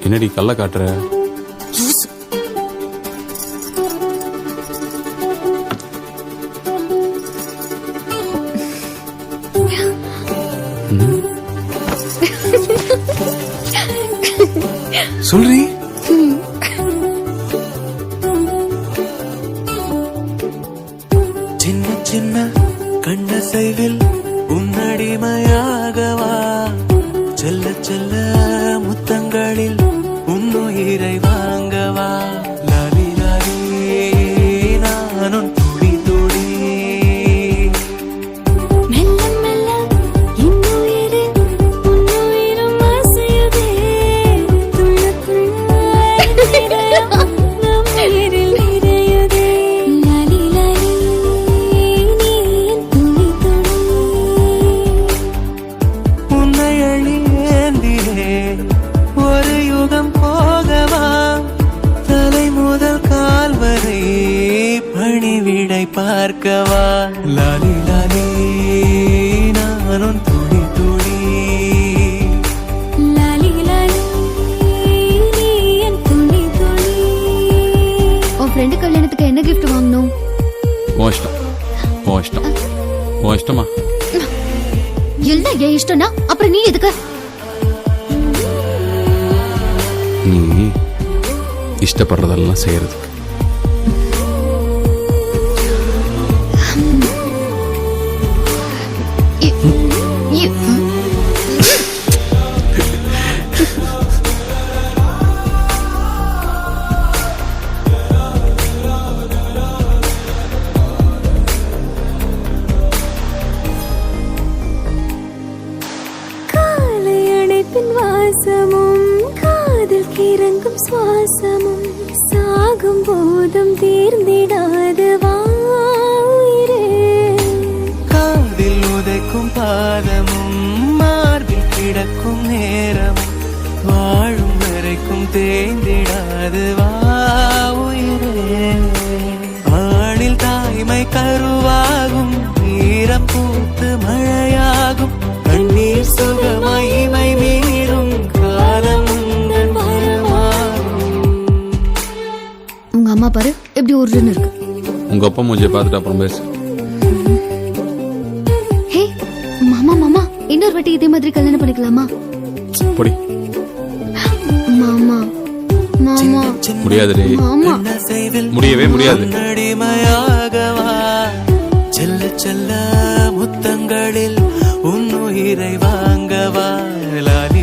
என்னடி கள்ள காட்டுற? சொல்றி சின்ன சின்ன கண்ணசைவில் உன்னடிமையாகவா செல்ல செல்ல முத்தங்களில் உன்னுயிரை வாங்கவா லாலி லாலி நானும் துடி துடி மெல்ல மெல்ல இன்னுயிரில் உன்னுயிரும் அசையுதே துள்ள துள்ள நிறையும் நம் உயிரில் நிறையுதே லாலி லாலி நீ என் துளி துளி உன்னை அழியேந்தியே ஒரு யுகம் போகவா தலை முதல் கால் வரை பணிவிடை பார்க்கவா லாலி லாலி நானும் துளி துளி லாலி லாலி நீ என் துளி துளி உன் ஃப்ரெண்டு கல்யாணத்துக்கு என்ன கிஃப்ட் வாங்கணும்? உன் இஷ்டம் உன் இஷ்டம் உன் இஷ்டமா? எல்லாம் என் இஷ்டம்னா அப்புறம் நீ எதுக்கு? நீ இஷ்டப்படுறதெல்லாம் செய்யறதுக்கு. காலை அணைப்பின் வாசமும் காதில் கிறங்கும் சுவாசமும் சாகும் போதும் தீர்ந்திடாது வாயிரே காதில் உதைக்கும் பாதமும் மார்பில் கிடக்கும் நேரமும் வாழும் வரைக்கும் தேய்ந்திடாது வா உயிரே ஆணில் தாய்மை கருவாகும் ஈரம் பூத்து மழையாகும் கண்ணீர் சுகமகிமை மீறும் காலம் உந்தன் வரமாகும் உங்க அம்மா பாரு எப்படி உருன்னு இருக்கு. உங்க அப்பா மூஞ்சியை பார்த்துட்டு அப்புறம் பேசு. ஹே மாமா மாமா, இன்னொரு வாட்டி இதே மாதிரி கல்யாணம் பண்ணிக்கலாமா? பொடி. மாமா மாமா முடியாதுடி. மாமா முடியவே முடியாது. அடிமையாகவா செல்ல செல்ல முத்தங்களில் உன்னுயிரை வாங்கவா லாலி